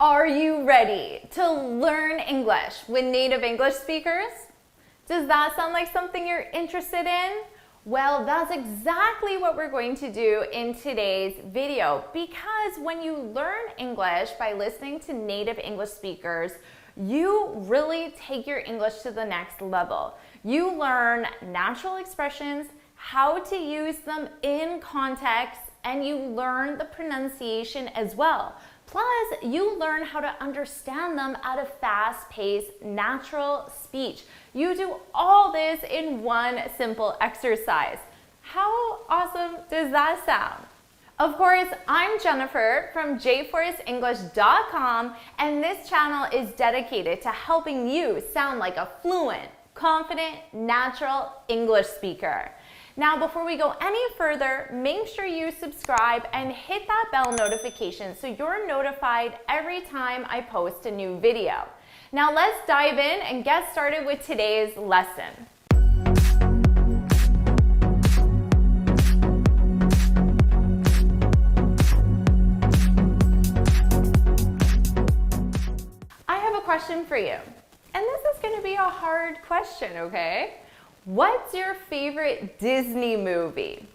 Are you ready to learn English with native English speakers? Does that sound like something you're interested in? Well, that's exactly what we're going to do in today's video, because when you learn English by listening to native English speakers, you really take your English to the next level. You learn natural expressions, how to use them in context, and you learn the pronunciation as well. Plus, you learn how to understand them at a fast-paced, natural speech. You do all this in one simple exercise. How awesome does that sound? Of course, I'm Jennifer from jforrestenglish.com, and this channel is dedicated to helping you sound like a fluent, confident, natural English speaker. Now, before we go any further, make sure you subscribe and hit that bell notification so you're notified every time I post a new video. Now, let's dive in and get started with today's lesson. I have a question for you, and this is going to be a hard question, okay? What's your favorite Disney movie?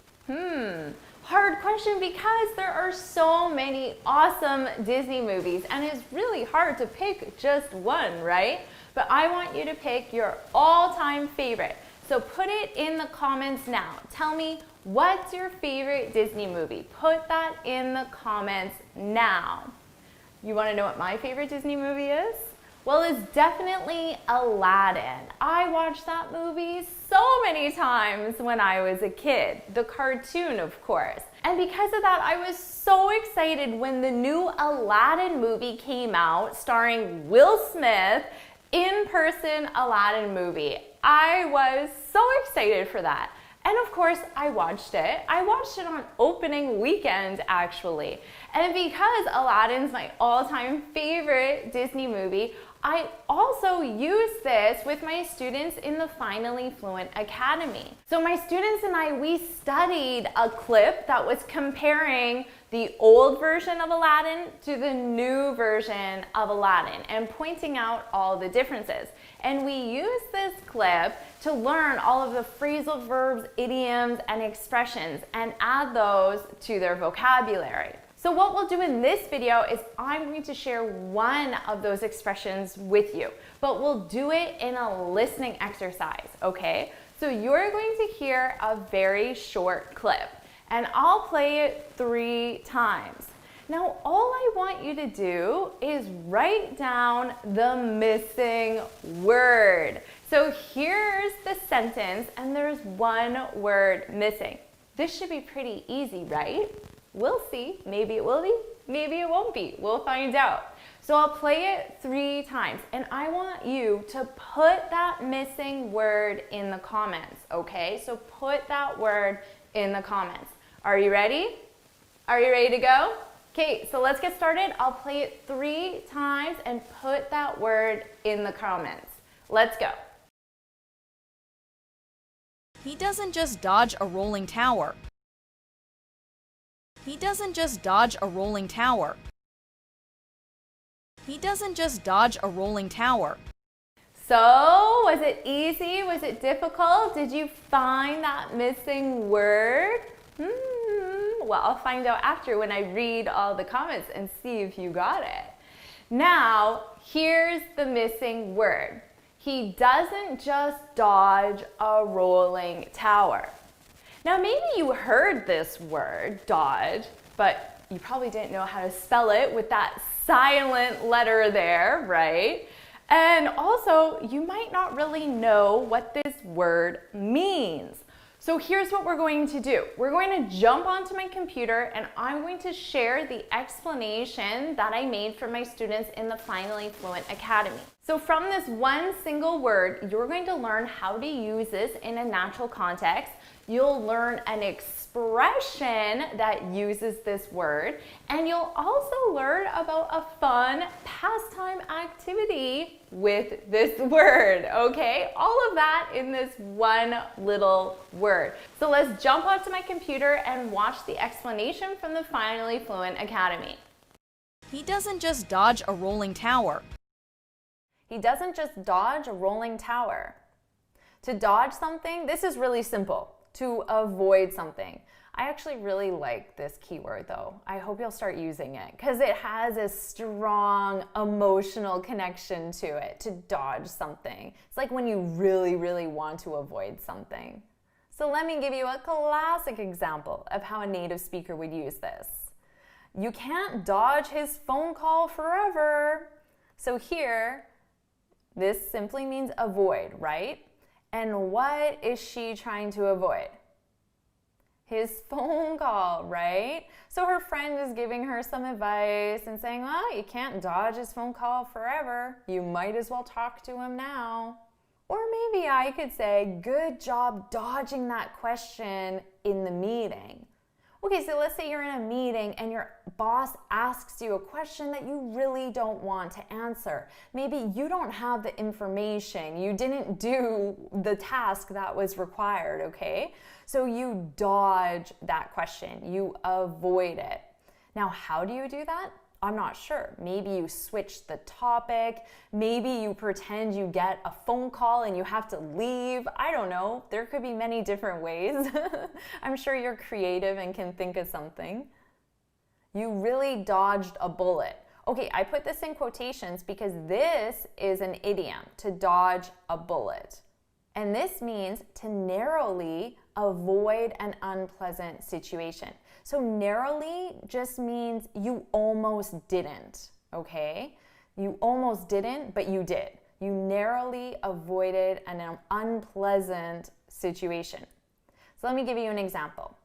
Hard question because there are so many awesome Disney movies and it's really hard to pick just one, right? But I want you to pick your all-time favorite. So put it in the comments now. Tell me, what's your favorite Disney movie? Put that in the comments now. You want to know what my favorite Disney movie is? Well, it's definitely Aladdin. I watched that movie so many times when I was a kid. The cartoon, of course. And because of that, I was so excited when the new Aladdin movie came out, starring Will Smith, in-person Aladdin movie. I was so excited for that. And of course, I watched it. I watched it on opening weekend, actually. And because Aladdin's my all-time favorite Disney movie, I also use this with my students in the Finally Fluent Academy. So my students and I, we studied a clip that was comparing the old version of Aladdin to the new version of Aladdin and pointing out all the differences. And we used this clip to learn all of the phrasal verbs, idioms, and expressions and add those to their vocabulary. So what we'll do in this video is I'm going to share one of those expressions with you, but we'll do it in a listening exercise, okay? So you're going to hear a very short clip, and I'll play it 3 times. Now, all I want you to do is write down the missing word. So here's the sentence, and there's one word missing. This should be pretty easy, right? We'll see. Maybe it will be, maybe it won't be. We'll find out. So I'll play it 3 times, and I want you to put that missing word in the comments, okay? So put that word in the comments. Are you ready? Are you ready to go? Okay, so let's get started. I'll play it 3 times and put that word in the comments. Let's go. He doesn't just dodge a rolling tower. He doesn't just dodge a rolling tower. He doesn't just dodge a rolling tower. So, was it easy? Was it difficult? Did you find that missing word? Well, I'll find out after when I read all the comments and see if you got it. Now, here's the missing word. He doesn't just dodge a rolling tower. Now, maybe you heard this word, dodge, but you probably didn't know how to spell it with that silent letter there, right? And also, you might not really know what this word means. So here's what we're going to do. We're going to jump onto my computer and I'm going to share the explanation that I made for my students in the Finally Fluent Academy. So from this one single word, you're going to learn how to use this in a natural context. You'll learn an expression that uses this word, and you'll also learn about a fun pastime activity with this word, okay? All of that in this one little word. So let's jump onto my computer and watch the explanation from the Finally Fluent Academy. He doesn't just dodge a rolling tower. He doesn't just dodge a rolling tower. To dodge something, this is really simple. To avoid something. I actually really like this keyword though. I hope you'll start using it because it has a strong emotional connection to it, to dodge something. It's like when you really, really want to avoid something. So let me give you a classic example of how a native speaker would use this. You can't dodge his phone call forever. So here, this simply means avoid, right? And what is she trying to avoid? His phone call, right? So her friend is giving her some advice and saying, well, you can't dodge his phone call forever. You might as well talk to him now. Or maybe I could say, good job dodging that question in the meeting. Okay, so let's say you're in a meeting and your boss asks you a question that you really don't want to answer. Maybe you don't have the information. You didn't do the task that was required, okay? So you dodge that question. You avoid it. Now, how do you do that? I'm not sure. Maybe you switch the topic. Maybe you pretend you get a phone call and you have to leave. I don't know. There could be many different ways. I'm sure you're creative and can think of something. You really dodged a bullet. Okay, I put this in quotations because this is an idiom, to dodge a bullet. And this means to narrowly avoid an unpleasant situation. So narrowly just means you almost didn't, okay? You almost didn't, but you did. You narrowly avoided an unpleasant situation. So let me give you an example.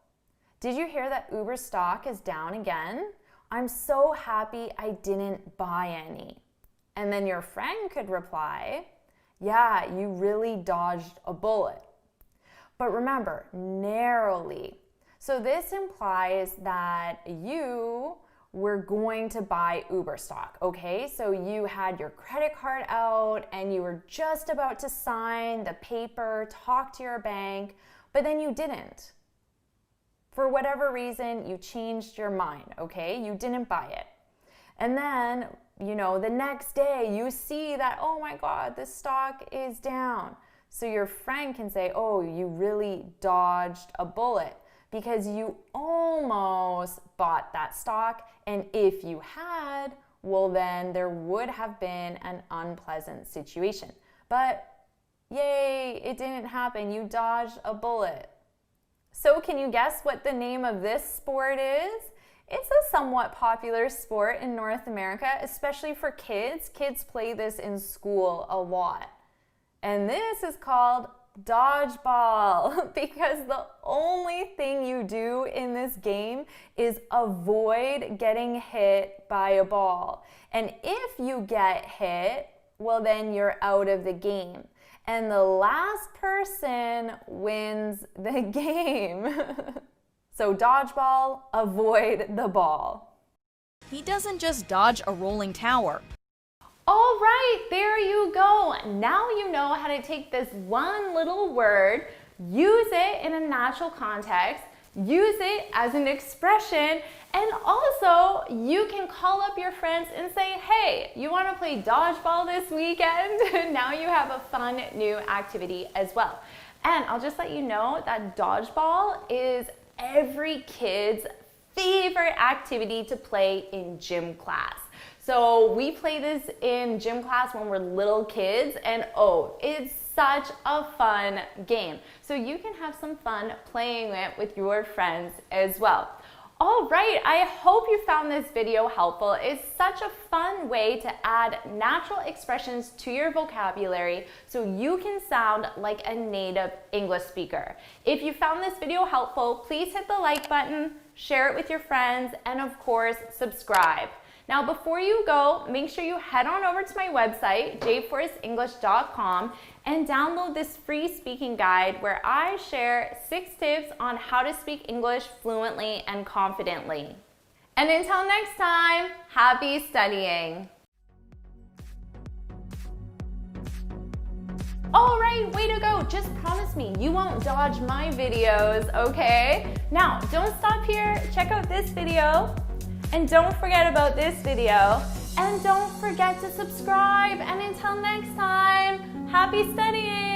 Did you hear that Uber stock is down again? I'm so happy I didn't buy any. And then your friend could reply, yeah, you really dodged a bullet. But remember, narrowly. So this implies that you were going to buy Uber stock, okay? So you had your credit card out and you were just about to sign the paper, talk to your bank, but then you didn't. For whatever reason, you changed your mind, okay? You didn't buy it. And then, the next day you see that, oh my God, the stock is down. So your friend can say, oh, you really dodged a bullet because you almost bought that stock. And if you had, well, then there would have been an unpleasant situation. But yay, it didn't happen. You dodged a bullet. So can you guess what the name of this sport is? It's a somewhat popular sport in North America, especially for kids. Kids play this in school a lot. And this is called dodgeball because the only thing you do in this game is avoid getting hit by a ball. And if you get hit, well, then you're out of the game. And the last person wins the game. So dodgeball, avoid the ball. He doesn't just dodge a rolling tower. All right, there you go. Now you know how to take this one little word, use it in a natural context, use it as an expression, and also you can call up your friends and say, hey, you want to play dodgeball this weekend? Now you have a fun new activity as well. And I'll just let you know that dodgeball is every kid's favorite activity to play in gym class. So we play this in gym class when we're little kids, and oh, it's such a fun game. So you can have some fun playing it with your friends as well. All right, I hope you found this video helpful. It's such a fun way to add natural expressions to your vocabulary so you can sound like a native English speaker. If you found this video helpful, please hit the like button, share it with your friends, and of course, subscribe. Now, before you go, make sure you head on over to my website, jforrestenglish.com, and download this free speaking guide where I share 6 tips on how to speak English fluently and confidently. And until next time, happy studying! All right, way to go. Just promise me you won't dodge my videos, okay? Now, don't stop here. Check out this video. And don't forget about this video. And don't forget to subscribe. And until next time, happy studying!